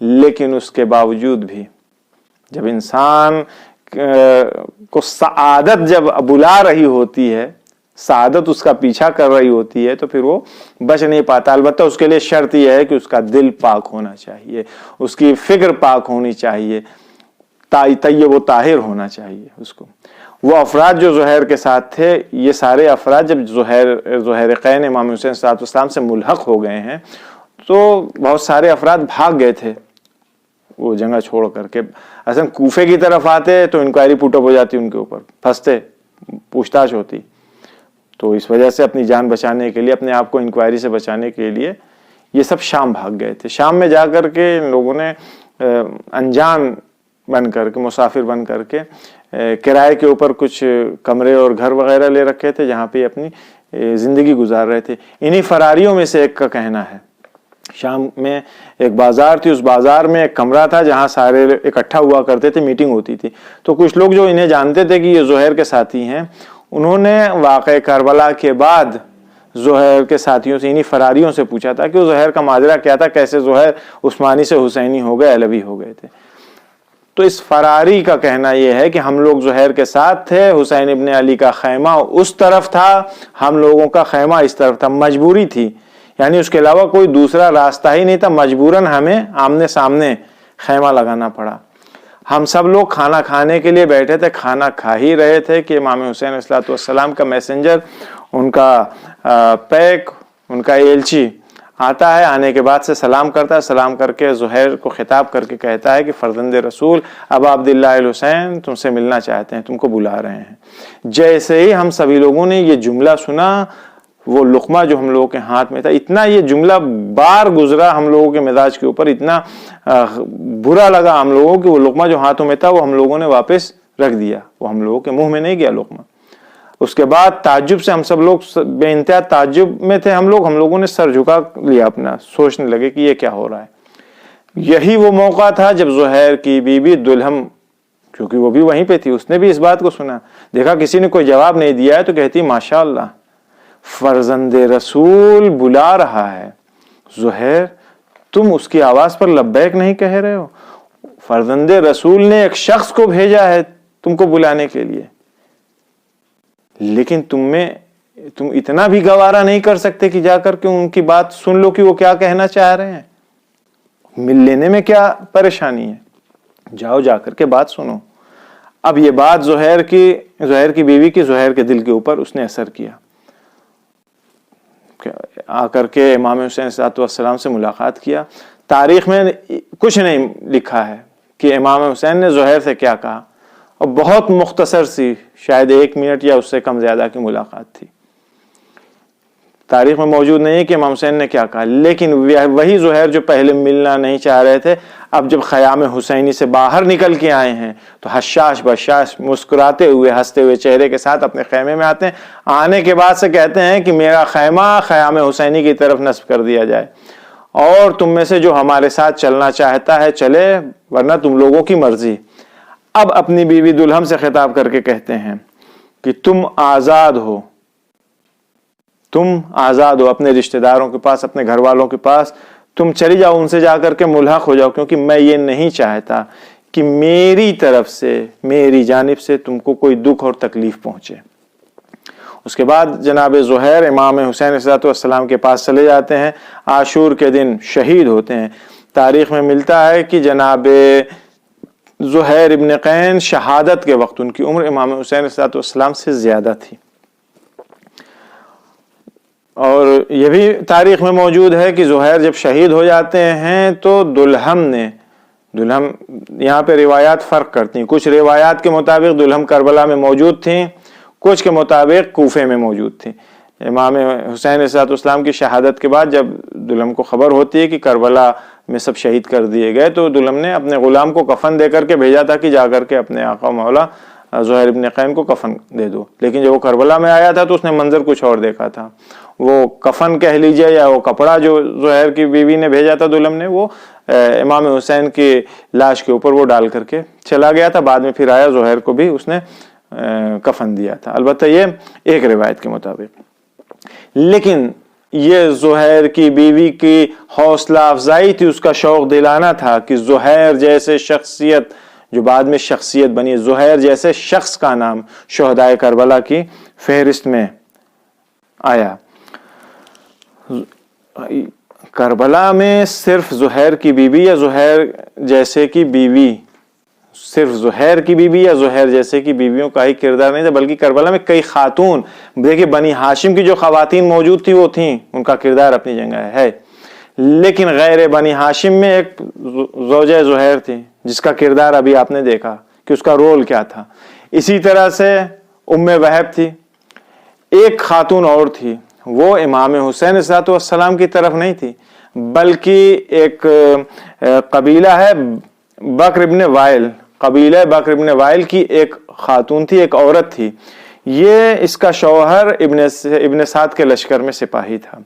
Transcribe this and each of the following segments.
لیکن اس کے باوجود بھی جب انسان کو سعادت جب بلا رہی ہوتی ہے، سعادت اس کا پیچھا کر رہی ہوتی ہے، تو پھر وہ بچ نہیں پاتا۔ البتہ اس کے لیے شرط یہ ہے کہ اس کا دل پاک ہونا چاہیے، اس کی فکر پاک ہونی چاہیے، طیب و طاہر ہونا چاہیے اس کو۔ وہ افراد جو زہیر کے ساتھ تھے، یہ سارے افراد جب زہیرقین امام حسین صلی اللہ علیہ وسلم سے ملحق ہو گئے ہیں تو بہت سارے افراد بھاگ گئے تھے وہ جگہ چھوڑ کر کے۔ اصلا کوفے کی طرف آتے تو انکوائری پوٹ اپ ہو جاتی، ان کے اوپر پھنستے، پوچھ تاچھ ہوتی۔ تو اس وجہ سے اپنی جان بچانے کے لیے، اپنے آپ کو انکوائری سے بچانے کے لیے یہ سب شام بھاگ گئے تھے۔ شام میں جا کر کے ان لوگوں نے انجان بن کر کے، مسافر بن کر کے کرائے کے اوپر کچھ کمرے اور گھر وغیرہ لے رکھے تھے جہاں پہ اپنی زندگی گزار رہے تھے۔ انہی فراریوں میں سے ایک کا کہنا ہے، شام میں ایک بازار تھی، اس بازار میں ایک کمرہ تھا جہاں سارے اکٹھا ہوا کرتے تھے، میٹنگ ہوتی تھی۔ تو کچھ لوگ جو انہیں جانتے تھے کہ یہ زہیر کے ساتھی ہیں، انہوں نے واقعہ کربلا کے بعد زہیر کے ساتھیوں سے، انہی فراریوں سے پوچھا تھا کہ زہیر کا ماجرا کیا تھا، کیسے زہیر عثمانی سے حسینی ہو گئے، علوی ہو گئے تھے۔ تو اس فراری کا کہنا یہ ہے کہ ہم لوگ زہیر کے ساتھ تھے، حسین ابن علی کا خیمہ اس طرف تھا، ہم لوگوں کا خیمہ اس طرف تھا، مجبوری تھی، یعنی اس کے علاوہ کوئی دوسرا راستہ ہی نہیں تھا، مجبوراً ہمیں آمنے سامنے خیمہ لگانا پڑا۔ ہم سب لوگ کھانا کھانے کے لیے بیٹھے تھے، کھانا کھا ہی رہے تھے کہ امام حسین علیہ السلام کا میسنجر، ان کا پیک، ان کا ایلچی آتا ہے، آنے کے بعد سے سلام کرتا ہے، سلام کر کے زہیر کو خطاب کر کے کہتا ہے کہ فرزند رسول ابا عبداللہ الحسین تم سے ملنا چاہتے ہیں، تم کو بلا رہے ہیں۔ جیسے ہی ہم سبھی لوگوں نے یہ جملہ سنا، وہ لقمہ جو ہم لوگوں کے ہاتھ میں تھا، اتنا یہ جملہ بار گزرا ہم لوگوں کے مزاج کے اوپر، اتنا برا لگا ہم لوگوں کہ وہ لقمہ جو ہاتھوں میں تھا وہ ہم لوگوں نے واپس رکھ دیا، وہ ہم لوگوں کے منہ میں نہیں گیا لقمہ۔ اس کے بعد تعجب سے ہم سب لوگ بے انتہا تعجب میں تھے، ہم لوگوں نے سر جھکا لیا اپنا، سوچنے لگے کہ یہ کیا ہو رہا ہے۔ یہی وہ موقع تھا جب زہیر کی بیوی دلہم، کیونکہ وہ بھی وہیں پہ تھی، اس نے بھی اس بات کو سنا، دیکھا کسی نے کوئی جواب نہیں دیا ہے تو کہتی ماشاءاللہ فرزند رسول بلا رہا ہے، زہیر تم اس کی آواز پر لبیک نہیں کہہ رہے ہو؟ فرزند رسول نے ایک شخص کو بھیجا ہے تم کو بلانے کے لیے، لیکن تم اتنا بھی گوارا نہیں کر سکتے کہ جا کر کے ان کی بات سن لو کہ وہ کیا کہنا چاہ رہے ہیں؟ مل لینے میں کیا پریشانی ہے؟ جاؤ جا کر کے بات سنو۔ اب یہ بات زہیر کی بیوی کی زہیر کے دل کے اوپر اس نے اثر کیا، آ کر کے امام حسین صلی اللہ علیہ وسلم سے ملاقات کیا۔ تاریخ میں کچھ نہیں لکھا ہے کہ امام حسین نے زہیر سے کیا کہا، اور بہت مختصر سی، شاید 1 منٹ یا اس سے کم زیادہ کی ملاقات تھی۔ تاریخ میں موجود نہیں ہے کہ امام حسین نے کیا کہا، لیکن وہی زہیر جو پہلے ملنا نہیں چاہ رہے تھے، اب جب خیام حسینی سے باہر نکل کے آئے ہیں تو حشاش بشاش مسکراتے ہوئے، ہنستے ہوئے چہرے کے ساتھ اپنے خیمے میں آتے ہیں۔ آنے کے بعد سے کہتے ہیں کہ میرا خیمہ خیام حسینی کی طرف نصب کر دیا جائے، اور تم میں سے جو ہمارے ساتھ چلنا چاہتا ہے چلے، ورنہ تم لوگوں کی مرضی۔ اب اپنی بیوی دلہم سے خطاب کر کے کہتے ہیں کہ تم آزاد ہو، تم آزاد ہو، اپنے رشتہ داروں کے پاس، اپنے گھر والوں کے پاس تم چلی جاؤ، ان سے جا کر کے ملحق ہو جاؤ، کیونکہ میں یہ نہیں چاہتا کہ میری طرف سے، میری جانب سے تم کو کوئی دکھ اور تکلیف پہنچے۔ اس کے بعد جناب زہیر امام حسین علیہ السلام کے پاس چلے جاتے ہیں، عاشور کے دن شہید ہوتے ہیں۔ تاریخ میں ملتا ہے کہ جناب زہیر ابن قین شہادت کے وقت ان کی عمر امام حسین علیہ السلام سے زیادہ تھی، اور یہ بھی تاریخ میں موجود ہے کہ زہیر جب شہید ہو جاتے ہیں تو دلہم یہاں پہ روایات فرق کرتی ہیں، کچھ روایات کے مطابق دلہم کربلا میں موجود تھیں، کچھ کے مطابق کوفے میں موجود تھیں۔ امام حسین علیہ السلام کی شہادت کے بعد جب دلہم کو خبر ہوتی ہے کہ کربلا میں سب شہید کر دیے گئے، تو دلہم نے اپنے غلام کو کفن دے کر کے بھیجا تھا کہ جا کر کے اپنے آقا مولا زہیر ابن قین کو کفن دے دو، لیکن جب وہ کربلا میں آیا تھا تو اس نے منظر کچھ اور دیکھا تھا۔ وہ کفن کہہ لیجئے یا وہ کپڑا جو زہیر کی بیوی نے بھیجا تھا دلہم نے، وہ امام حسین کی لاش کے اوپر وہ ڈال کر کے چلا گیا تھا، بعد میں پھر آیا زہیر کو بھی اس نے کفن دیا تھا، البتہ یہ ایک روایت کے مطابق۔ لیکن یہ زہیر کی بیوی کی حوصلہ افزائی تھی، اس کا شوق دلانا تھا کہ زہیر جیسے شخصیت جو بعد میں شخصیت بنی، زہیر جیسے شخص کا نام شہدائے کربلا کی فہرست میں آیا۔ کربلا میں صرف زہیر کی بیوی یا زہیر جیسے کی بیوی، صرف زہیر کی بیوی یا زہیر جیسے کی بیویوں کا ہی کردار نہیں تھا، بلکہ کربلا میں کئی خاتون، دیکھیں بنی ہاشم کی جو خواتین موجود تھی وہ تھیں، ان کا کردار اپنی جگہ ہے، لیکن غیر بنی ہاشم میں ایک زوجہ زہیر تھی جس کا کردار ابھی آپ نے دیکھا کہ اس کا رول کیا تھا۔ اسی طرح سے ام وہب تھی، ایک خاتون اور تھی، وہ امام حسین علیہ السلام کی طرف نہیں تھی، بلکہ ایک قبیلہ ہے بکر ابن وائل، قبیلہ بکر ابن وائل کی ایک خاتون تھی، ایک عورت تھی۔ یہ اس کا شوہر ابن سعد کے لشکر میں سپاہی تھا۔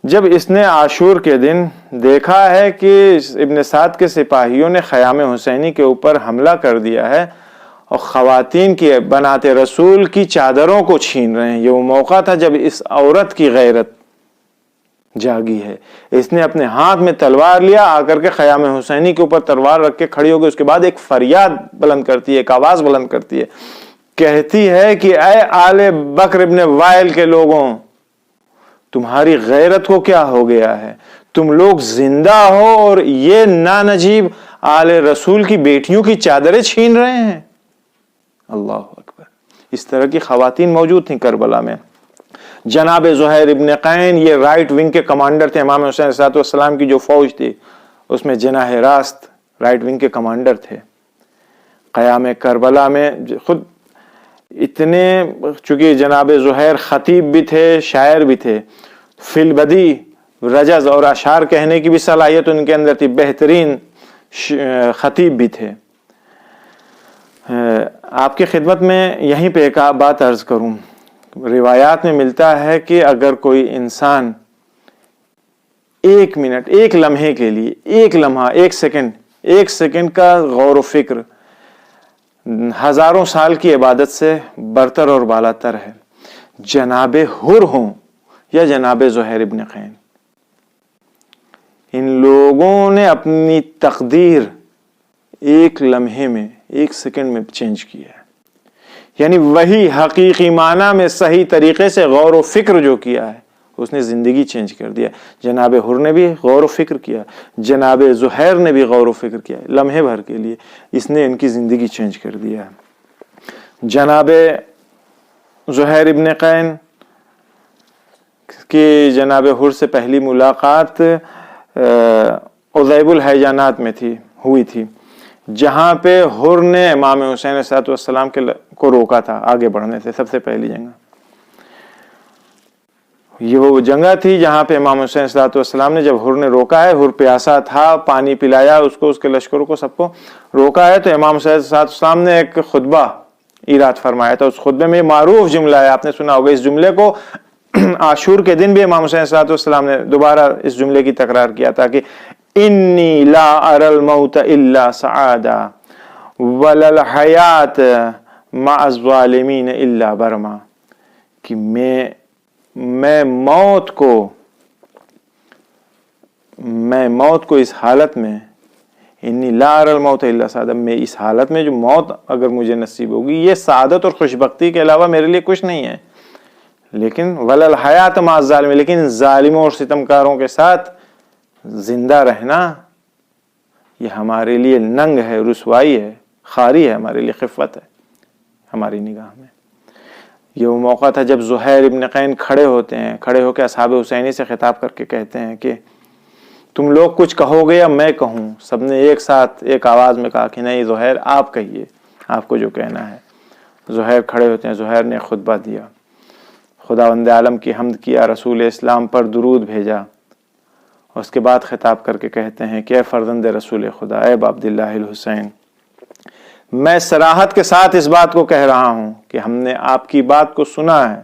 جب اس نے عاشور کے دن دیکھا ہے کہ ابن سعد کے سپاہیوں نے خیام حسینی کے اوپر حملہ کر دیا ہے اور خواتین کی بنات رسول کی چادروں کو چھین رہے ہیں، یہ وہ موقع تھا جب اس عورت کی غیرت جاگی ہے۔ اس نے اپنے ہاتھ میں تلوار لیا، آ کر کے خیام حسینی کے اوپر تلوار رکھ کے کھڑی ہو گئی۔ اس کے بعد ایک فریاد بلند کرتی ہے، ایک آواز بلند کرتی ہے، کہتی ہے کہ اے آل بکر ابن وائل کے لوگوں، تمہاری غیرت کو کیا ہو گیا ہے؟ تم لوگ زندہ ہو اور یہ نانجیب آل رسول کی بیٹیوں کی چادریں چھین رہے ہیں۔ اللہ اکبر۔ اس طرح کی خواتین موجود تھیں کربلا میں۔ جناب زہیر ابن قین یہ رائٹ ونگ کے کمانڈر تھے، امام حسین علیہ السلام کی جو فوج تھی اس میں جناح راست رائٹ ونگ کے کمانڈر تھے۔ قیام کربلا میں خود اتنے، چونکہ جناب زہیر خطیب بھی تھے، شاعر بھی تھے، فی البدی رجز اور اشعار کہنے کی بھی صلاحیت ان کے اندر تھی، بہترین خطیب بھی تھے۔ آپ کی خدمت میں یہیں پہ ایک بات عرض کروں، روایات میں ملتا ہے کہ اگر کوئی انسان ایک منٹ، ایک لمحے کے لیے، ایک لمحہ، ایک سیکنڈ کا غور و فکر ہزاروں سال کی عبادت سے برتر اور بالاتر ہے۔ جناب حر ہوں یا جناب زہیر ابن قین، ان لوگوں نے اپنی تقدیر ایک لمحے میں، ایک سیکنڈ میں چینج کیا ہے، یعنی وہی حقیقی معنی میں صحیح طریقے سے غور و فکر جو کیا ہے اس نے زندگی چینج کر دیا۔ جناب حر نے بھی غور و فکر کیا، جناب زہیر نے بھی غور و فکر کیا، لمحے بھر کے لیے اس نے ان کی زندگی چینج کر دیا۔ جناب زہیر ابن قین کی جناب حر سے پہلی ملاقات عذیب الحیجانات میں ہوئی تھی، جہاں پہ حر نے امام حسین علیہ السلام کو روکا تھا آگے بڑھنے سے۔ سب سے پہلی جنگ یہ وہ جگہ تھی جہاں پہ امام حسین علیہ السلام نے، جب حر نے روکا ہے، حر پیاسا تھا، پانی پلایا اس کو، اس کے لشکروں کو، سب کو روکا ہے، تو امام حسین علیہ السلام نے ایک خطبہ ایراد فرمایا تھا۔ اس خطبے میں معروف جملہ ہے، آپ نے سنا ہوگا اس جملے کو، عاشور کے دن بھی امام حسین علیہ السلام نے دوبارہ اس جملے کی تکرار کیا تھا کہ انی لا اری الموت الا سعادا ولا الحیات مع الظالمین الا برما، کہ میں موت کو اس حالت میں، انی لا اری الموت الا سعادا، میں اس حالت میں جو موت اگر مجھے نصیب ہوگی یہ سعادت اور خوشبختی کے علاوہ میرے لیے کچھ نہیں ہے، لیکن ولا الحیات مع الظالمین، لیکن ظالموں اور ستمکاروں کے ساتھ زندہ رہنا یہ ہمارے لیے ننگ ہے، رسوائی ہے، خاری ہے، ہمارے لیے خفت ہے ہماری نگاہ میں۔ یہ وہ موقع تھا جب زہیر ابن قین کھڑے ہوتے ہیں، کھڑے ہو کے اصحاب حسینی سے خطاب کر کے کہتے ہیں کہ تم لوگ کچھ کہو گے یا میں کہوں؟ سب نے ایک ساتھ ایک آواز میں کہا کہ نہیں زہیر آپ کہیے، آپ کو جو کہنا ہے۔ زہیر کھڑے ہوتے ہیں، زہیر نے خطبہ دیا، خداوند عالم کی حمد کیا، رسول اسلام پر درود بھیجا، اس کے بعد خطاب کر کے کہتے ہیں کہ اے فرزند رسول خدا، اے ابا عبداللہ الحسین، میں صراحت کے ساتھ اس بات کو کہہ رہا ہوں کہ ہم نے آپ کی بات کو سنا ہے،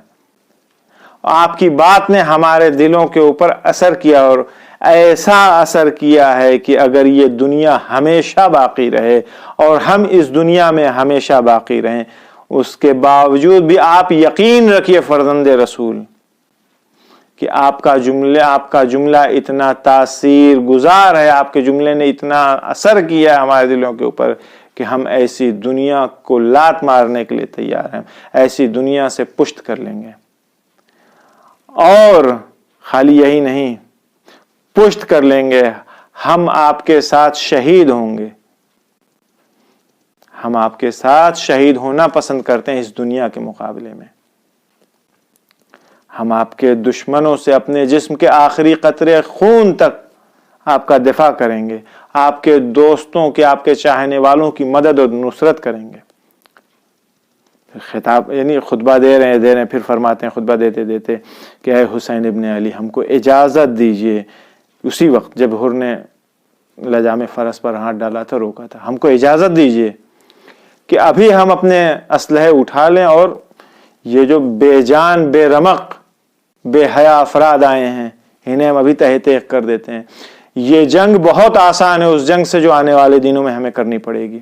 آپ کی بات نے ہمارے دلوں کے اوپر اثر کیا، اور ایسا اثر کیا ہے کہ اگر یہ دنیا ہمیشہ باقی رہے اور ہم اس دنیا میں ہمیشہ باقی رہیں، اس کے باوجود بھی آپ یقین رکھیے فرزند رسول کہ آپ کا جملہ اتنا تاثیر گزار ہے، آپ کے جملے نے اتنا اثر کیا ہے ہمارے دلوں کے اوپر کہ ہم ایسی دنیا کو لات مارنے کے لیے تیار ہیں، ایسی دنیا سے پشت کر لیں گے۔ اور خالی یہی نہیں، پشت کر لیں گے، ہم آپ کے ساتھ شہید ہوں گے۔ ہم آپ کے ساتھ شہید ہونا پسند کرتے ہیں اس دنیا کے مقابلے میں۔ ہم آپ کے دشمنوں سے اپنے جسم کے آخری قطرے خون تک آپ کا دفاع کریں گے، آپ کے دوستوں کے، آپ کے چاہنے والوں کی مدد اور نصرت کریں گے۔ خطاب یعنی خطبہ دے رہے ہیں، پھر فرماتے ہیں خطبہ دیتے دیتے کہ اے حسین ابن علی، ہم کو اجازت دیجئے۔ اسی وقت جب حر نے لجام فرس پر ہاتھ ڈالا تھا، روکا تھا، ہم کو اجازت دیجئے کہ ابھی ہم اپنے اسلحے اٹھا لیں اور یہ جو بے جان، بے رمق، بے حیا افراد آئے ہیں، انہیں ہم ابھی تہہ تیغ کر دیتے ہیں۔ یہ جنگ بہت آسان ہے اس جنگ سے جو آنے والے دنوں میں ہمیں کرنی پڑے گی۔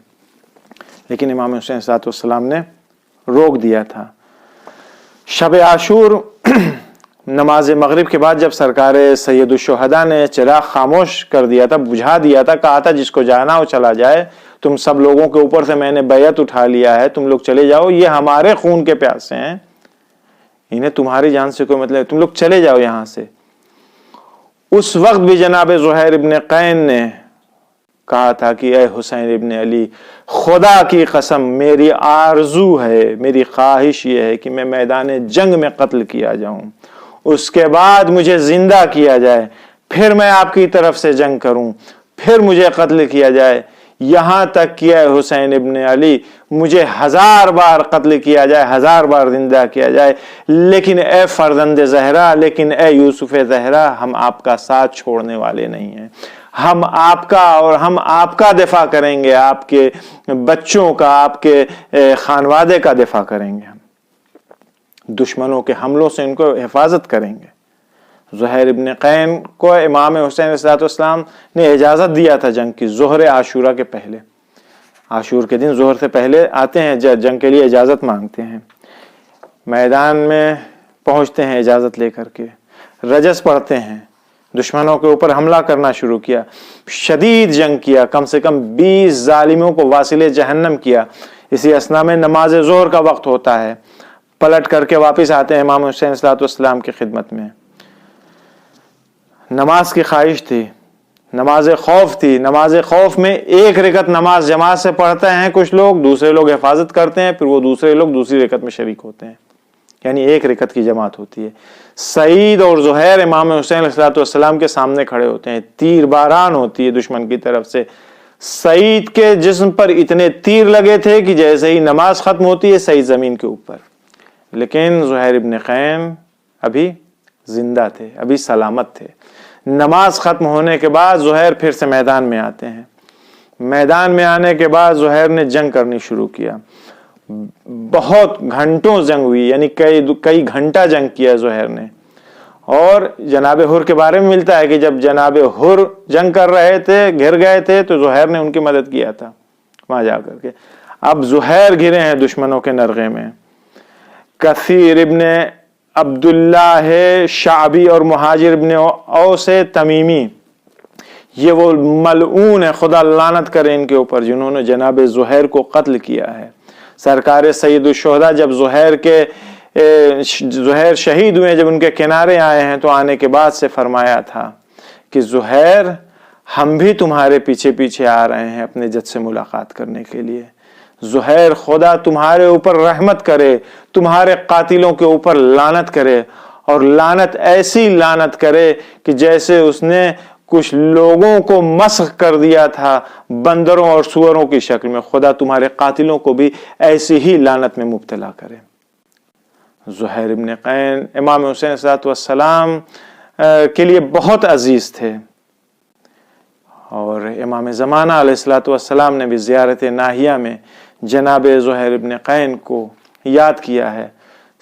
لیکن امام حسین صلی اللہ علیہ وسلم نے روک دیا تھا۔ شب عاشور نماز مغرب کے بعد جب سرکار سید الشہداء نے چراغ خاموش کر دیا تھا، بجھا دیا تھا، کہا تھا جس کو جانا ہو چلا جائے، تم سب لوگوں کے اوپر سے میں نے بیعت اٹھا لیا ہے، تم لوگ چلے جاؤ، یہ ہمارے خون کے پیاسے ہیں، انہیں تمہاری جان سے کوئی مطلب، تم لوگ چلے جاؤ یہاں سے۔ اس وقت بھی جناب زہیر ابن قین نے کہا تھا کہ اے حسین ابن علی، خدا کی قسم میری آرزو ہے، میری خواہش یہ ہے کہ میں میدان جنگ میں قتل کیا جاؤں، اس کے بعد مجھے زندہ کیا جائے، پھر میں آپ کی طرف سے جنگ کروں، پھر مجھے قتل کیا جائے، یہاں تک کہ اے حسین ابن علی مجھے 1000 بار قتل کیا جائے، 1000 بار زندہ کیا جائے، لیکن اے فرزند زہرا، لیکن اے یوسف زہرا، ہم آپ کا ساتھ چھوڑنے والے نہیں ہیں، ہم آپ کا دفاع کریں گے، آپ کے بچوں کا، آپ کے خانوادے کا دفاع کریں گے، ہم دشمنوں کے حملوں سے ان کو حفاظت کریں گے۔ زہیر ابن قین کو امام حسین علیہ السلام نے اجازت دیا تھا جنگ کی، ظہر عاشورہ کے پہلے، عاشور کے دن ظہر سے پہلے آتے ہیں، جنگ کے لیے اجازت مانگتے ہیں، میدان میں پہنچتے ہیں اجازت لے کر کے، رجس پڑھتے ہیں، دشمنوں کے اوپر حملہ کرنا شروع کیا، شدید جنگ کیا، کم سے کم 20 ظالموں کو واصل جہنم کیا۔ اسی اثنا میں نماز ظہر کا وقت ہوتا ہے، پلٹ کر کے واپس آتے ہیں امام حسین صلی اللہ علیہ وسلم کی خدمت میں۔ نماز کی خواہش تھی، نماز خوف تھی، نماز خوف میں ایک رکعت نماز جماعت سے پڑھتے ہیں کچھ لوگ، دوسرے لوگ حفاظت کرتے ہیں، پھر وہ دوسرے لوگ دوسری رکعت میں شریک ہوتے ہیں، یعنی ایک رکعت کی جماعت ہوتی ہے۔ سعید اور زہیر امام حسین علیہ السلام کے سامنے کھڑے ہوتے ہیں، تیر باران ہوتی ہے دشمن کی طرف سے۔ سعید کے جسم پر اتنے تیر لگے تھے کہ جیسے ہی نماز ختم ہوتی ہے سعید زمین کے اوپر، لیکن زہیر ابن قین ابھی زندہ تھے، ابھی سلامت تھے۔ نماز ختم ہونے کے بعد زہیر پھر سے میدان میں آتے ہیں، میدان میں آنے کے بعد زہیر نے جنگ کرنی شروع کیا، بہت گھنٹوں جنگ ہوئی، یعنی کئی گھنٹہ جنگ کیا زہیر نے۔ اور جناب حر کے بارے میں ملتا ہے کہ جب جناب حر جنگ کر رہے تھے، گھر گئے تھے، تو زہیر نے ان کی مدد کیا تھا وہاں جا کر کے۔ اب زہیر گھرے ہیں دشمنوں کے نرغے میں، کثیر ابن عبداللہ شعبی اور مہاجر ابن اوس تمیمی، یہ وہ ملعون ہے، خدا لعنت کرے ان کے اوپر، جنہوں نے جناب زہیر کو قتل کیا ہے۔ سرکار سید الشہداء جب زہیر شہید ہوئے، جب ان کے کنارے آئے ہیں، تو آنے کے بعد سے فرمایا تھا کہ زہیر، ہم بھی تمہارے پیچھے پیچھے آ رہے ہیں اپنے جد سے ملاقات کرنے کے لیے۔ زہیر، خدا تمہارے اوپر رحمت کرے، تمہارے قاتلوں کے اوپر لعنت کرے، اور لعنت ایسی لعنت کرے کہ جیسے اس نے کچھ لوگوں کو مسخ کر دیا تھا بندروں اور سوروں کی شکل میں، خدا تمہارے قاتلوں کو بھی ایسی ہی لعنت میں مبتلا کرے۔ زہیر ابن قین امام حسین صلی اللہ علیہ وسلم کے لیے بہت عزیز تھے، اور امام زمانہ علیہ الصلوۃ والسلام نے بھی زیارت ناہیہ میں جناب زہیر ابن قین کو یاد کیا ہے،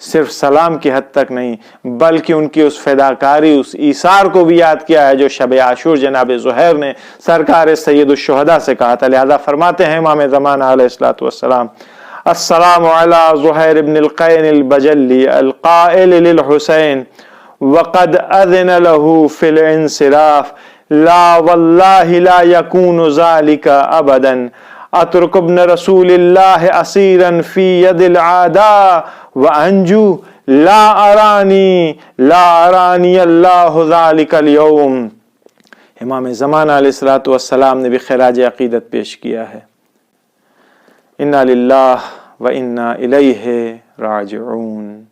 صرف سلام کی حد تک نہیں بلکہ ان کی اس فداکاری، اس ایثار کو بھی یاد کیا ہے جو شب عاشور جناب زہیر نے سرکار سید الشہداء سے کہا تھا۔ لہذا فرماتے ہیں امام زمانہ علیہ الصلوۃ والسلام: السلام علی زہیر ابن القین البجلی القائل للحسین وقد اذن له في الانصراف لا والله لا يكون ذلك ابدا اترك ابن رسول الله اسيرا في يد العداء وانجو لا اراني الله ذلك اليوم. امام زمانہ علیہ الصلوۃ والسلام نے بھی خراج عقیدت پیش کیا ہے. انا للہ و انا الیہ راجعون.